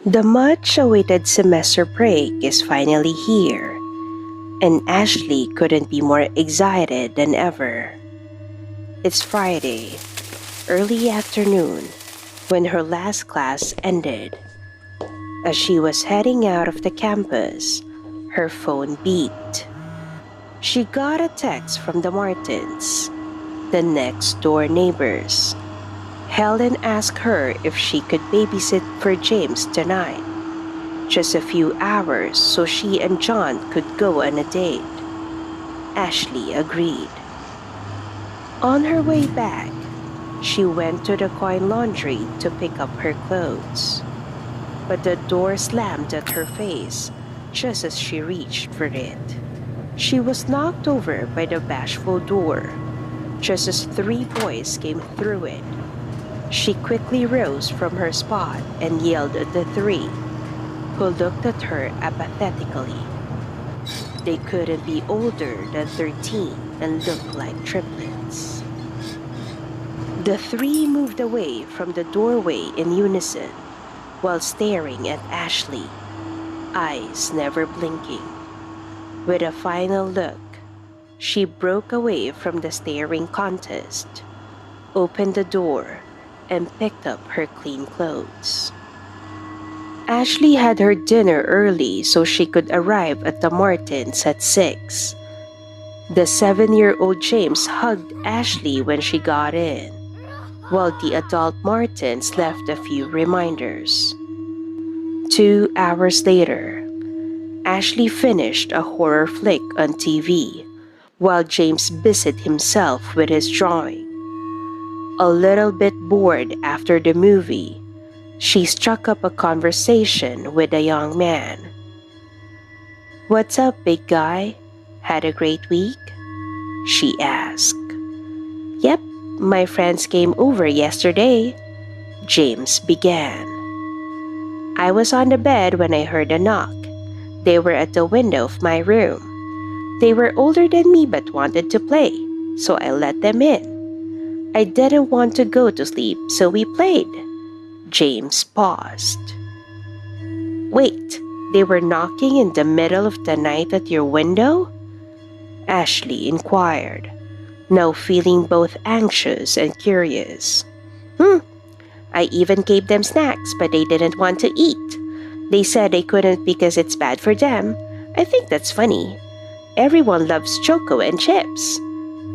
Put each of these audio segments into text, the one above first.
The much awaited semester break is finally here, and Ashley couldn't be more excited than ever. It's Friday, early afternoon, when her last class ended. As she was heading out of the campus, her phone beeped. She got a text from the Martins, the next door neighbors. Helen asked her if she could babysit for James tonight. Just a few hours so she and John could go on a date. Ashley agreed. On her way back, she went to the coin laundry to pick up her clothes. But the door slammed at her face just as she reached for it. She was knocked over by the bashful door just as three boys came through it. She quickly rose from her spot and yelled at the three, who looked at her apathetically. They couldn't be older than 13 and looked like triplets. The three moved away from the doorway in unison while staring at Ashley, eyes never blinking. With a final look, she broke away from the staring contest, opened the door, and picked up her clean clothes. Ashley had her dinner early so she could arrive at the Martins at 6. The 7-year-old James hugged Ashley when she got in, while the adult Martins left a few reminders. 2 hours later, Ashley finished a horror flick on TV, while James busied himself with his drawing. A little bit bored after the movie, she struck up a conversation with a young man. "What's up, big guy? Had a great week?" she asked. "Yep, my friends came over yesterday," James began. "I was on the bed when I heard a knock. They were at the window of my room. They were older than me but wanted to play, so I let them in. I didn't want to go to sleep, so we played." James paused. "Wait, they were knocking in the middle of the night at your window?" Ashley inquired, now feeling both anxious and curious. I even gave them snacks, but they didn't want to eat. They said they couldn't because it's bad for them. I think that's funny. Everyone loves choco and chips,"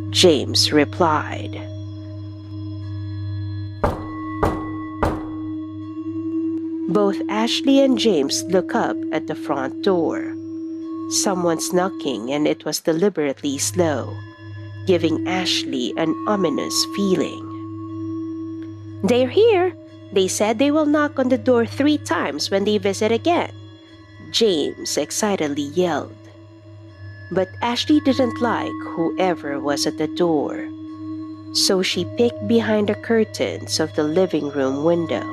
James replied. Both Ashley and James look up at the front door. Someone's knocking and it was deliberately slow, giving Ashley an ominous feeling. "They're here. They said they will knock on the door 3 times when they visit again," James excitedly yelled. But Ashley didn't like whoever was at the door, so she peeked behind the curtains of the living room window.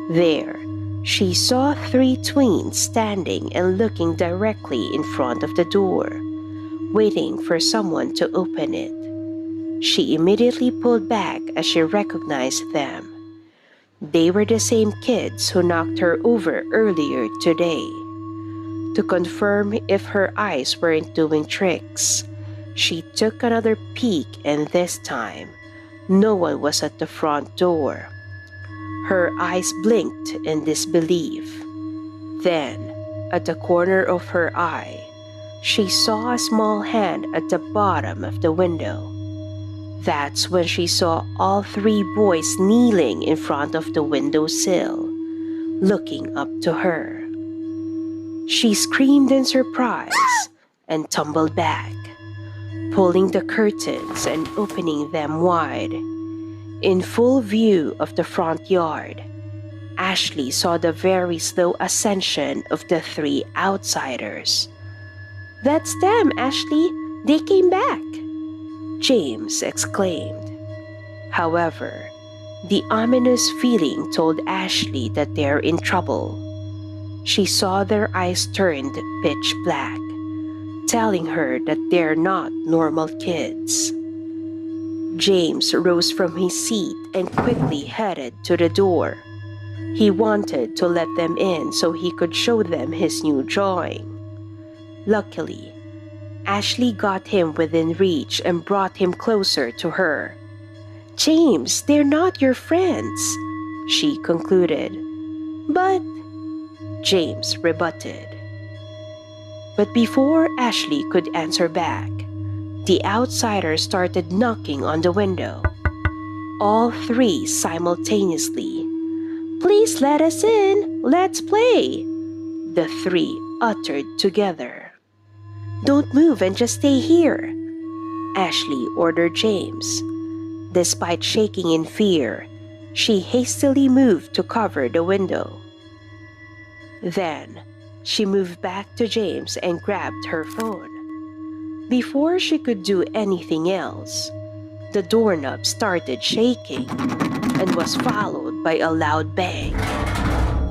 There, she saw 3 twins standing and looking directly in front of the door, waiting for someone to open it. She immediately pulled back as she recognized them. They were the same kids who knocked her over earlier today. To confirm if her eyes weren't doing tricks, she took another peek, and this time, no one was at the front door. Her eyes blinked in disbelief. Then, at the corner of her eye, she saw a small hand at the bottom of the window. That's when she saw all 3 boys kneeling in front of the windowsill, looking up to her. She screamed in surprise and tumbled back, pulling the curtains and opening them wide. In full view of the front yard, Ashley saw the very slow ascension of the 3 outsiders. "That's them, Ashley! They came back!" James exclaimed. However, the ominous feeling told Ashley that they're in trouble. She saw their eyes turned pitch black, telling her that they're not normal kids. James rose from his seat and quickly headed to the door. He wanted to let them in so he could show them his new drawing. Luckily, Ashley got him within reach and brought him closer to her. "James, they're not your friends," she concluded. "But," James rebutted. But before Ashley could answer back, the outsiders started knocking on the window. All three simultaneously. "Please let us in. Let's play," the three uttered together. "Don't move and just stay here," Ashley ordered James. Despite shaking in fear, she hastily moved to cover the window. Then, she moved back to James and grabbed her phone. Before she could do anything else, the doorknob started shaking and was followed by a loud bang.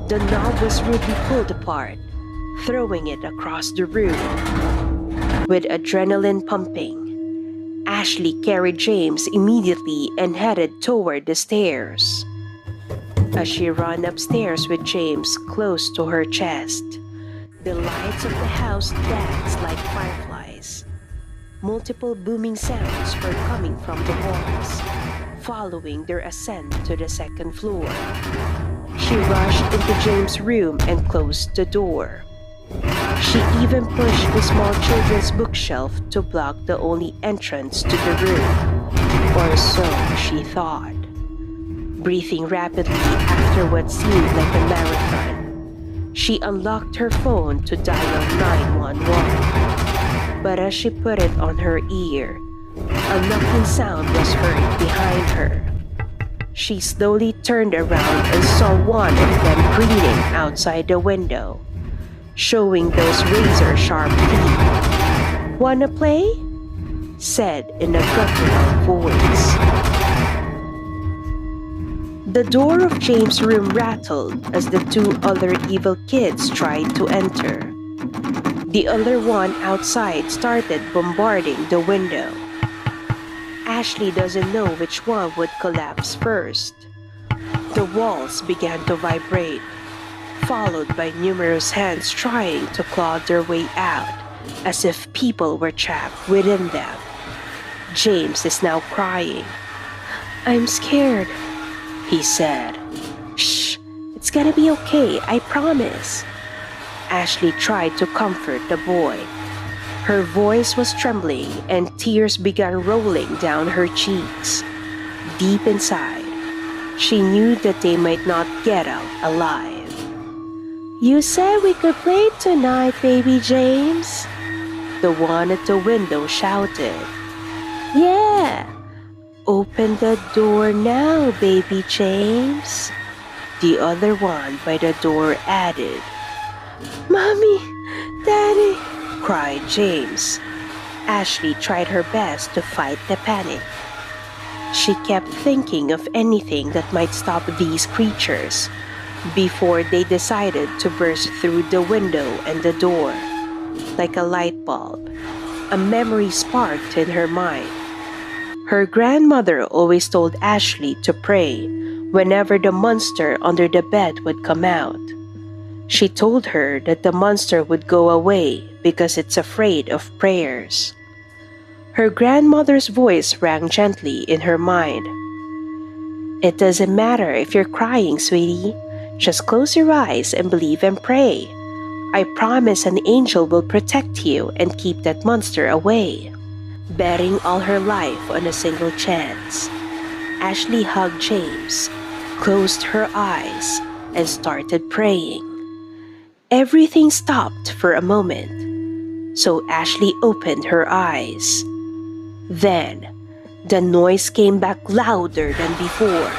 The knob was rudely pulled apart, throwing it across the room. With adrenaline pumping, Ashley carried James immediately and headed toward the stairs. As she ran upstairs with James close to her chest, the lights of the house danced like fireflies. Multiple booming sounds were coming from the walls, following their ascent to the second floor. She rushed into James' room and closed the door. She even pushed the small children's bookshelf to block the only entrance to the room, or so she thought. Breathing rapidly after what seemed like a marathon, she unlocked her phone to dial 911. But as she put it on her ear, a knocking sound was heard behind her. She slowly turned around and saw one of them grinning outside the window, showing those razor-sharp teeth. "Wanna play?" said in a guttural voice. The door of James' room rattled as the two other evil kids tried to enter. The other one outside started bombarding the window. Ashley doesn't know which one would collapse first. The walls began to vibrate, followed by numerous hands trying to claw their way out, as if people were trapped within them. James is now crying. "I'm scared," he said. "Shh, it's gonna be okay, I promise." Ashley tried to comfort the boy. Her voice was trembling and tears began rolling down her cheeks. Deep inside, she knew that they might not get out alive. "You said we could play tonight, baby James," the one at the window shouted. "Yeah, open the door now, baby James," the other one by the door added. "Mommy, Daddy," cried James. Ashley tried her best to fight the panic. She kept thinking of anything that might stop these creatures before they decided to burst through the window and the door. Like a light bulb, a memory sparked in her mind. Her grandmother always told Ashley to pray whenever the monster under the bed would come out. She told her that the monster would go away because it's afraid of prayers. Her grandmother's voice rang gently in her mind. "It doesn't matter if you're crying, sweetie. Just close your eyes and believe and pray. I promise an angel will protect you and keep that monster away." Betting all her life on a single chance, Ashley hugged James, closed her eyes, and started praying. Everything stopped for a moment, so Ashley opened her eyes. Then, the noise came back louder than before.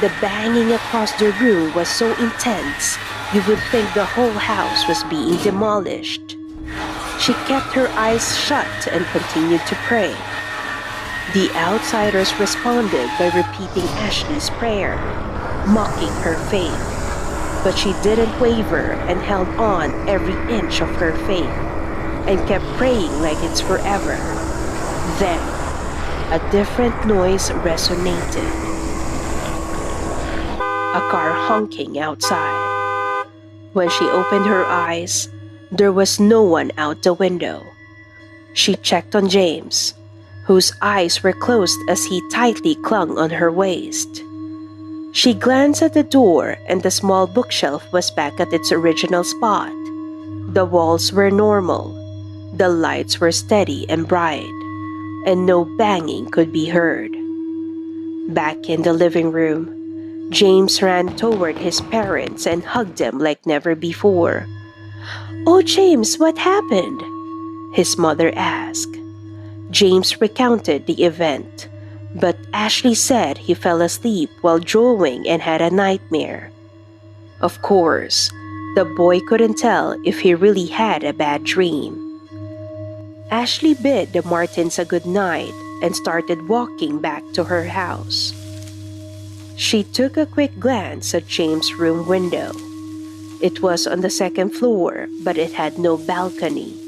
The banging across the room was so intense, you would think the whole house was being demolished. She kept her eyes shut and continued to pray. The outsiders responded by repeating Ashley's prayer, mocking her faith. But she didn't waver and held on every inch of her faith and kept praying like it's forever. Then, a different noise resonated. a car honking outside. When she opened her eyes, there was no one out the window. She checked on James, whose eyes were closed as he tightly clung on her waist. She glanced at the door, and the small bookshelf was back at its original spot. The walls were normal, the lights were steady and bright, and no banging could be heard. Back in the living room, James ran toward his parents and hugged them like never before. "Oh, James, what happened?" his mother asked. James recounted the event, but Ashley said he fell asleep while drawing and had a nightmare. Of course, the boy couldn't tell if he really had a bad dream. Ashley bid the Martins a good night and started walking back to her house. She took a quick glance at James' room window. It was on the second floor, but it had no balcony.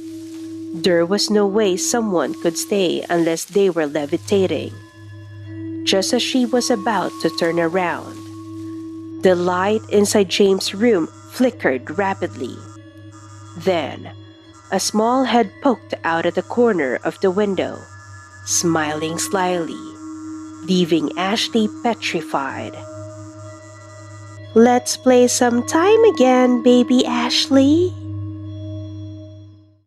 There was no way someone could stay unless they were levitating. Just as she was about to turn around, the light inside James' room flickered rapidly. Then, a small head poked out at the corner of the window, smiling slyly, leaving Ashley petrified. "Let's play some time again, baby Ashley,"